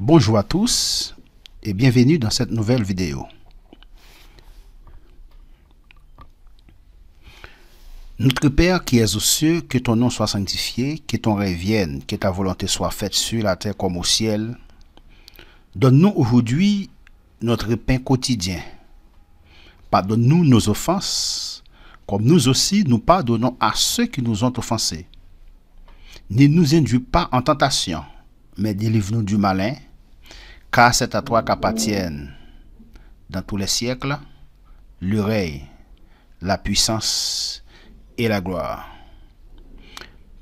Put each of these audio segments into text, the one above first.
Bonjour à tous et bienvenue dans cette nouvelle vidéo. Notre Père qui es aux cieux, que ton nom soit sanctifié, que ton règne vienne, que ta volonté soit faite sur la terre comme au ciel. Donne-nous aujourd'hui notre pain quotidien. Pardonne-nous nos offenses, comme nous aussi nous pardonnons à ceux qui nous ont offensés. Ne nous induis pas en tentation, mais délivre-nous du malin, car c'est à toi qu'appartiennent dans tous les siècles le règne, la puissance et la gloire.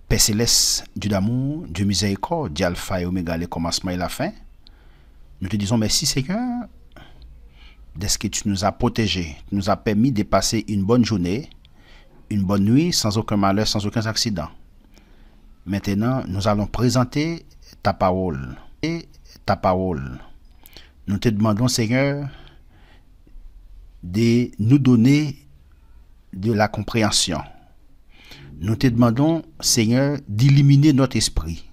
Père céleste, Dieu d'amour, Dieu miséricorde, Dieu alpha et oméga, le commencement et la fin, nous te disons merci Seigneur, de ce que tu nous as protégés, tu nous as permis de passer une bonne journée, une bonne nuit, sans aucun malheur, sans aucun accident. Maintenant, nous allons présenter ta parole et ta parole. Nous te demandons, Seigneur, de nous donner de la compréhension. Nous te demandons, Seigneur, d'illuminer notre esprit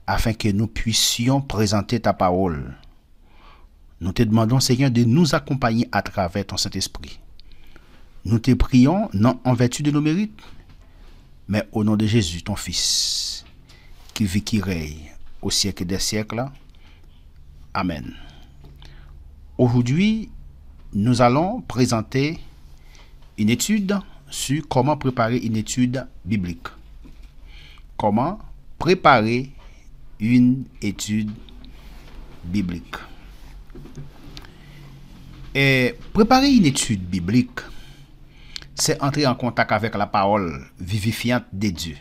afin que nous puissions présenter ta parole. Nous te demandons, Seigneur, de nous accompagner à travers ton Saint-Esprit. Nous te prions, non en vertu de nos mérites, mais au nom de Jésus, ton Fils, qui vit, qui règne au siècle des siècles. Amen. Aujourd'hui, nous allons présenter une étude sur comment préparer une étude biblique. Comment préparer une étude biblique. Et préparer une étude biblique, c'est entrer en contact avec la parole vivifiante de Dieu.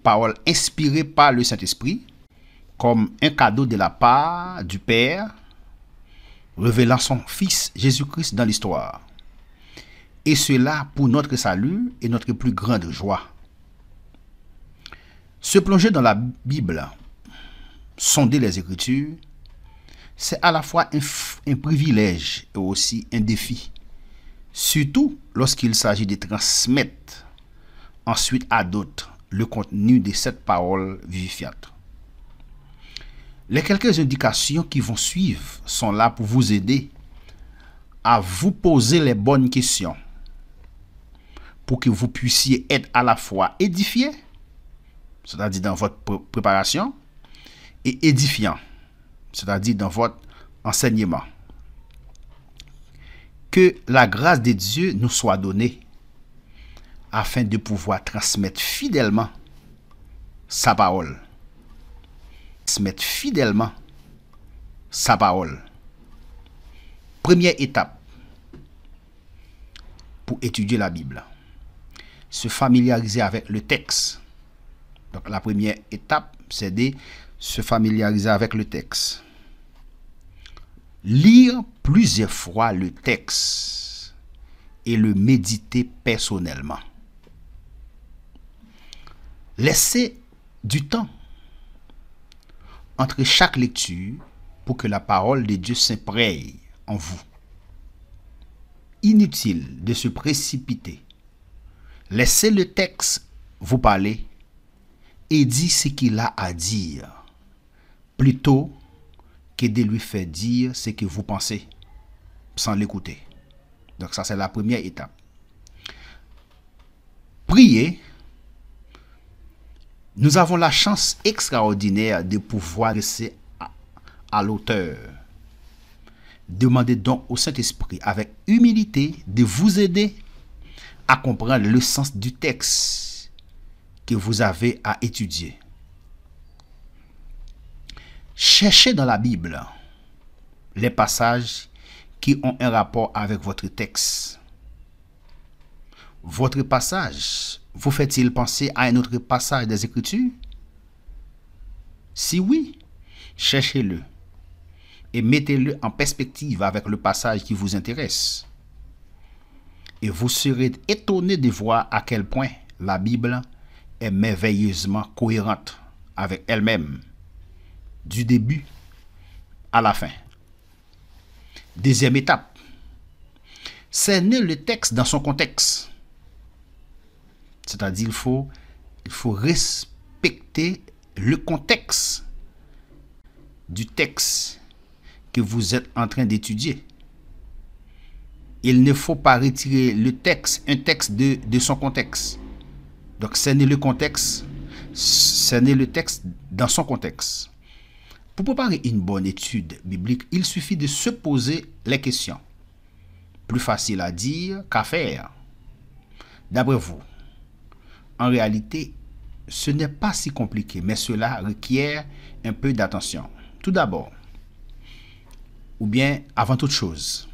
Parole inspirée par le Saint-Esprit, comme un cadeau de la part du Père, révélant son Fils Jésus-Christ dans l'histoire. Et cela pour notre salut et notre plus grande joie. Se plonger dans la Bible, sonder les Écritures, c'est à la fois un privilège et aussi un défi. Surtout lorsqu'il s'agit de transmettre ensuite à d'autres le contenu de cette parole vivifiante. Les quelques indications qui vont suivre sont là pour vous aider à vous poser les bonnes questions pour que vous puissiez être à la fois édifié, c'est-à-dire dans votre préparation, et édifiant, c'est-à-dire dans votre enseignement. Que la grâce de Dieu nous soit donnée afin de pouvoir transmettre fidèlement sa parole. Transmettre fidèlement sa parole. Première étape pour étudier la Bible. Se familiariser avec le texte. Donc la première étape, c'est de se familiariser avec le texte. Lire plusieurs fois le texte et le méditer personnellement. Laissez du temps entre chaque lecture pour que la parole de Dieu s'imprègne en vous. Inutile de se précipiter. Laissez le texte vous parler et dire ce qu'il a à dire, plutôt que de lui faire dire ce que vous pensez sans l'écouter. Donc ça, c'est la première étape. Prier. Nous avons la chance extraordinaire de pouvoir rester à l'auteur. Demandez donc au Saint-Esprit avec humilité de vous aider à comprendre le sens du texte que vous avez à étudier. Cherchez dans la Bible les passages qui ont un rapport avec votre texte. Votre passage vous fait-il penser à un autre passage des Écritures? Si oui, cherchez-le et mettez-le en perspective avec le passage qui vous intéresse. Et vous serez étonné de voir à quel point la Bible est merveilleusement cohérente avec elle-même, du début à la fin. Deuxième étape, cerner le texte dans son contexte. C'est-à-dire il faut respecter le contexte du texte que vous êtes en train d'étudier. Il ne faut pas retirer un texte de son contexte. Donc, ce n'est le contexte, ce n'est le texte dans son contexte. Pour préparer une bonne étude biblique, il suffit de se poser les questions. Plus facile à dire qu'à faire. D'après vous, en réalité, ce n'est pas si compliqué, mais cela requiert un peu d'attention. Tout d'abord, ou bien avant toute chose,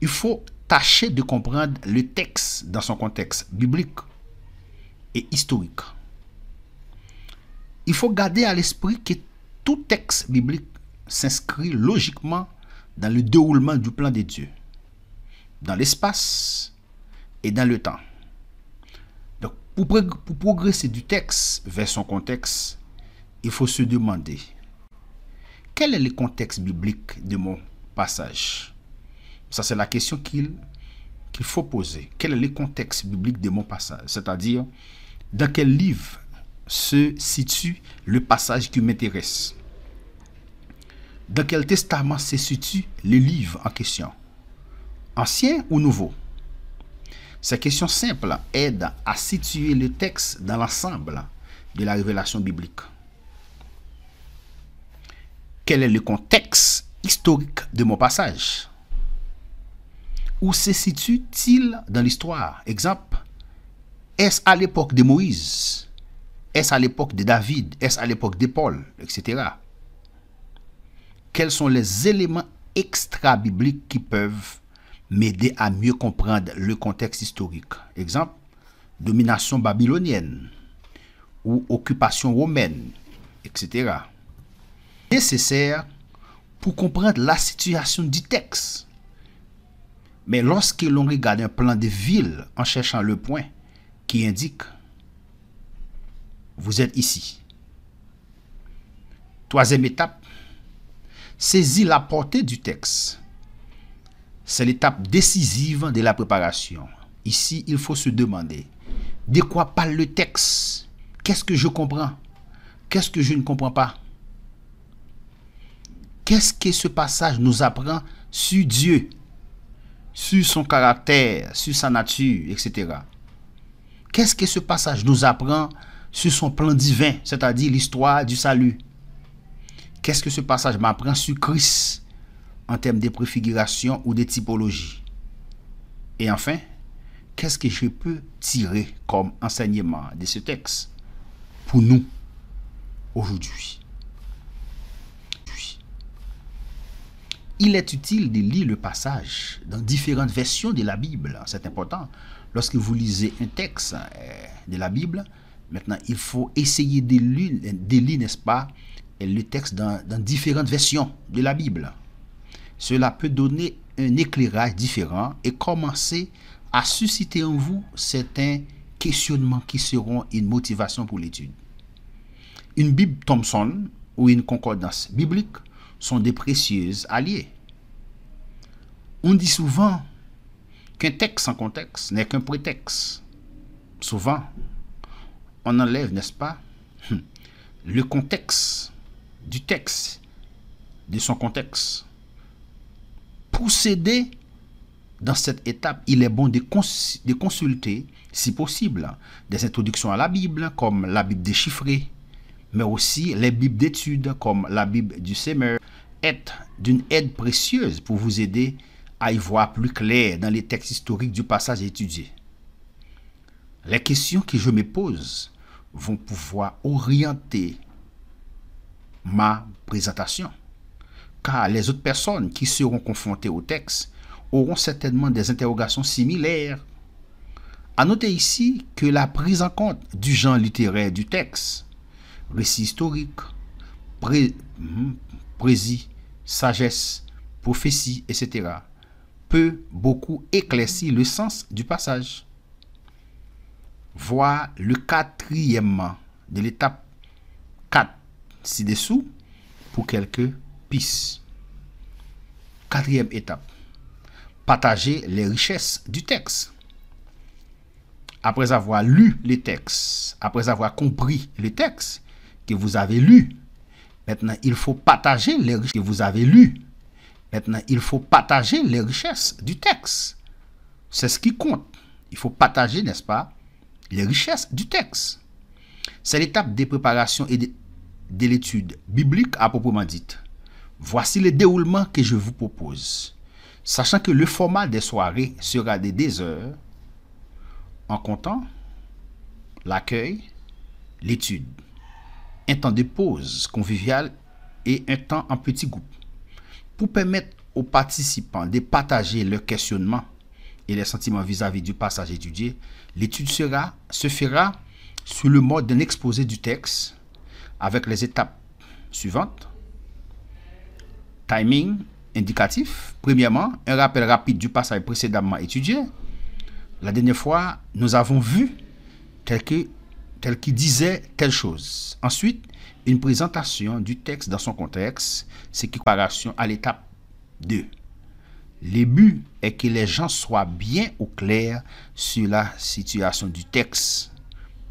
il faut tâcher de comprendre le texte dans son contexte biblique et historique. Il faut garder à l'esprit que tout texte biblique s'inscrit logiquement dans le déroulement du plan de Dieu, dans l'espace et dans le temps. Donc, pour progresser du texte vers son contexte, il faut se demander quel est le contexte biblique de mon passage. Ça, c'est la question qu'il faut poser. Quel est le contexte biblique de mon passage? C'est-à-dire, dans quel livre se situe le passage qui m'intéresse? Dans quel testament se situe le livre en question? Ancien ou nouveau? Ces questions simples aident à situer le texte dans l'ensemble de la révélation biblique. Quel est le contexte historique de mon passage? Où se situe-t-il dans l'histoire? Exemple, est-ce à l'époque de Moïse? Est-ce à l'époque de David? Est-ce à l'époque de Paul? Etc. Quels sont les éléments extra-bibliques qui peuvent m'aider à mieux comprendre le contexte historique? Exemple, domination babylonienne ou occupation romaine, etc. Nécessaire pour comprendre la situation du texte. Mais lorsque l'on regarde un plan de ville en cherchant le point qui indique vous êtes ici. Troisième étape, saisis la portée du texte. C'est l'étape décisive de la préparation. Ici, il faut se demander de quoi parle le texte? Qu'est-ce que je comprends? Qu'est-ce que je ne comprends pas? Qu'est-ce que ce passage nous apprend sur Dieu, sur son caractère, sur sa nature, etc. Qu'est-ce que ce passage nous apprend sur son plan divin, c'est-à-dire l'histoire du salut? Qu'est-ce que ce passage m'apprend sur Christ en termes de préfiguration ou de typologie? Et enfin, qu'est-ce que je peux tirer comme enseignement de ce texte pour nous aujourd'hui? Il est utile de lire le passage dans différentes versions de la Bible. C'est important. Lorsque vous lisez un texte de la Bible, maintenant, il faut essayer de lire, n'est-ce pas, le texte dans différentes versions de la Bible. Cela peut donner un éclairage différent et commencer à susciter en vous certains questionnements qui seront une motivation pour l'étude. Une Bible Thompson ou une concordance biblique sont des précieuses alliées. On dit souvent qu'un texte sans contexte n'est qu'un prétexte. Souvent, on enlève, n'est-ce pas, le contexte du texte, de son contexte. Pour s'aider dans cette étape, il est bon de consulter, si possible, des introductions à la Bible, comme la Bible déchiffrée, mais aussi les Bibles d'études, comme la Bible du Semeur, est d'une aide précieuse pour vous aider à y voir plus clair dans les textes historiques du passage étudié. Les questions que je me pose vont pouvoir orienter ma présentation, car les autres personnes qui seront confrontées au texte auront certainement des interrogations similaires. À noter ici que la prise en compte du genre littéraire du texte, récit historique, précis, sagesse, prophétie, etc., peut beaucoup éclaircir le sens du passage. Voir le quatrièmement de l'étape 4 ci-dessous pour quelques pistes. Quatrième étape, partager les richesses du texte. Après avoir lu les textes, après avoir compris les textes que vous avez lus, Maintenant, il faut partager les richesses que vous avez lues. Maintenant, il faut partager les richesses du texte. C'est ce qui compte. Il faut partager, n'est-ce pas, les richesses du texte. C'est l'étape des préparations et de l'étude biblique à proprement dite. Voici le déroulement que je vous propose. Sachant que le format des soirées sera de 2 heures, en comptant l'accueil, l'étude, un temps de pause conviviale et un temps en petit groupe. Pour permettre aux participants de partager leurs questionnements et les sentiments vis-à-vis du passage étudié, l'étude se fera sur le mode d'un exposé du texte avec les étapes suivantes. Timing indicatif. Premièrement, un rappel rapide du passage précédemment étudié. La dernière fois, nous avons vu tel qu'il disait telle chose. Ensuite, une présentation du texte dans son contexte, c'est préparation à l'étape 2. Le but est que les gens soient bien au clair sur la situation du texte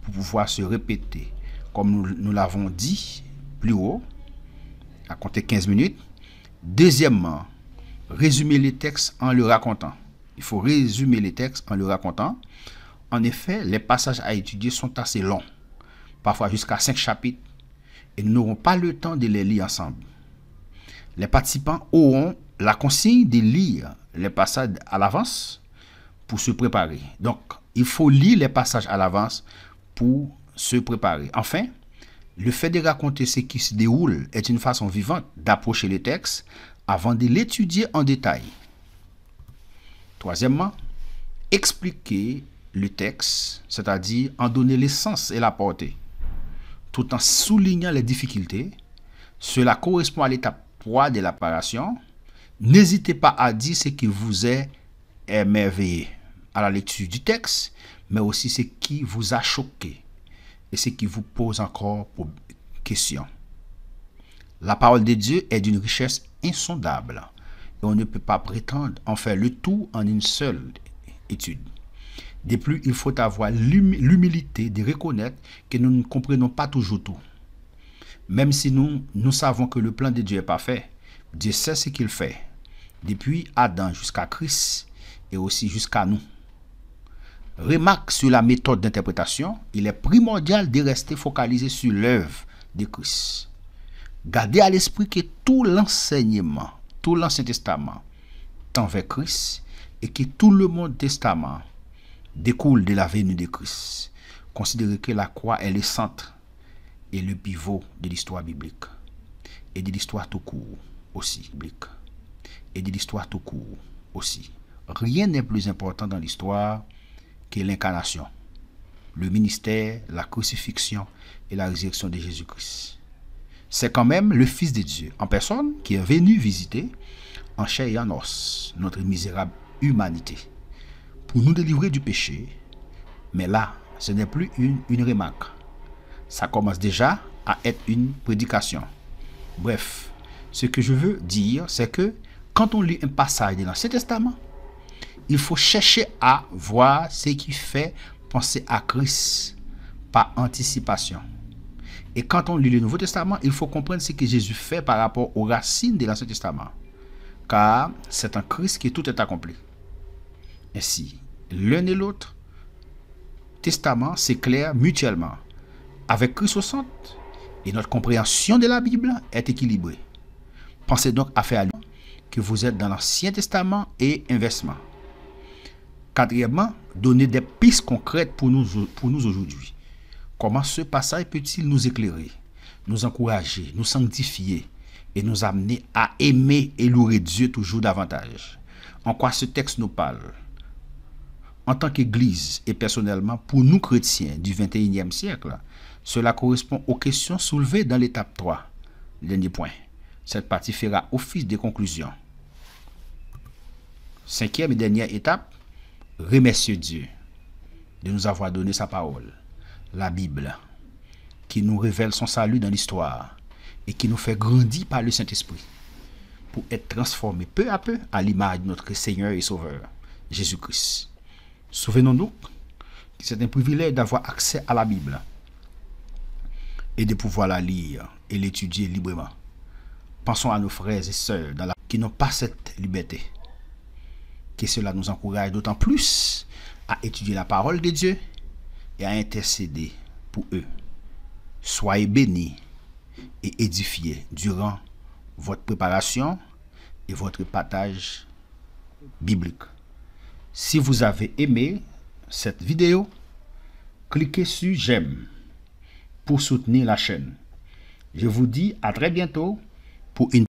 pour pouvoir se répéter. Comme nous l'avons dit plus haut, à compter 15 minutes. Deuxièmement, résumer les textes en le racontant. Il faut résumer les textes en le racontant. En effet, les passages à étudier sont assez longs, parfois jusqu'à 5 chapitres, et nous n'aurons pas le temps de les lire ensemble. Les participants auront la consigne de lire les passages à l'avance pour se préparer. Donc, il faut lire les passages à l'avance pour se préparer. Enfin, le fait de raconter ce qui se déroule est une façon vivante d'approcher le texte avant de l'étudier en détail. Troisièmement, expliquer le texte, c'est-à-dire en donner l'essence et la portée, tout en soulignant les difficultés. Cela correspond à l'étape 3 de la préparation. N'hésitez pas à dire ce qui vous est émerveillé à la lecture du texte, mais aussi ce qui vous a choqué et ce qui vous pose encore question. La parole de Dieu est d'une richesse insondable et on ne peut pas prétendre en faire le tout en une seule étude. De plus, il faut avoir l'humilité de reconnaître que nous ne comprenons pas toujours tout. Même si nous savons que le plan de Dieu est parfait, Dieu sait ce qu'il fait, depuis Adam jusqu'à Christ et aussi jusqu'à nous. Remarque sur la méthode d'interprétation, il est primordial de rester focalisé sur l'œuvre de Christ. Gardez à l'esprit que tout l'enseignement, tout l'Ancien Testament tend vers Christ et que tout le Nouveau Testament découle de la venue de Christ. Considérez que la croix est le centre et le pivot de l'histoire biblique et de l'histoire tout court aussi. Rien n'est plus important dans l'histoire que l'incarnation, le ministère, la crucifixion et la résurrection de Jésus-Christ. C'est quand même le Fils de Dieu en personne qui est venu visiter en chair et en os notre misérable humanité pour nous délivrer du péché. Mais là, ce n'est plus une remarque. Ça commence déjà à être une prédication. Bref, ce que je veux dire, c'est que quand on lit un passage de l'Ancien Testament, il faut chercher à voir ce qui fait penser à Christ par anticipation. Et quand on lit le Nouveau Testament, il faut comprendre ce que Jésus fait par rapport aux racines de l'Ancien Testament. Car c'est en Christ que tout est accompli. Ainsi, l'un et l'autre testament s'éclairent mutuellement. Avec Christ au centre, et notre compréhension de la Bible est équilibrée. Pensez donc à faire que vous êtes dans l'Ancien Testament et inversement. Quatrièmement, donner des pistes concrètes pour nous aujourd'hui. Comment ce passage peut-il nous éclairer, nous encourager, nous sanctifier et nous amener à aimer et louer Dieu toujours davantage? En quoi ce texte nous parle? En tant qu'Église et personnellement, pour nous chrétiens du XXIe siècle, cela correspond aux questions soulevées dans l'étape 3. Dernier point. Cette partie fera office de conclusion. Cinquième et dernière étape, remercier Dieu de nous avoir donné sa parole, la Bible, qui nous révèle son salut dans l'histoire et qui nous fait grandir par le Saint-Esprit pour être transformés peu à peu à l'image de notre Seigneur et Sauveur, Jésus-Christ. Souvenons-nous que c'est un privilège d'avoir accès à la Bible et de pouvoir la lire et l'étudier librement. Pensons à nos frères et sœurs qui n'ont pas cette liberté. Que cela nous encourage d'autant plus à étudier la parole de Dieu et à intercéder pour eux. Soyez bénis et édifiés durant votre préparation et votre partage biblique. Si vous avez aimé cette vidéo, cliquez sur j'aime pour soutenir la chaîne. Je vous dis à très bientôt pour une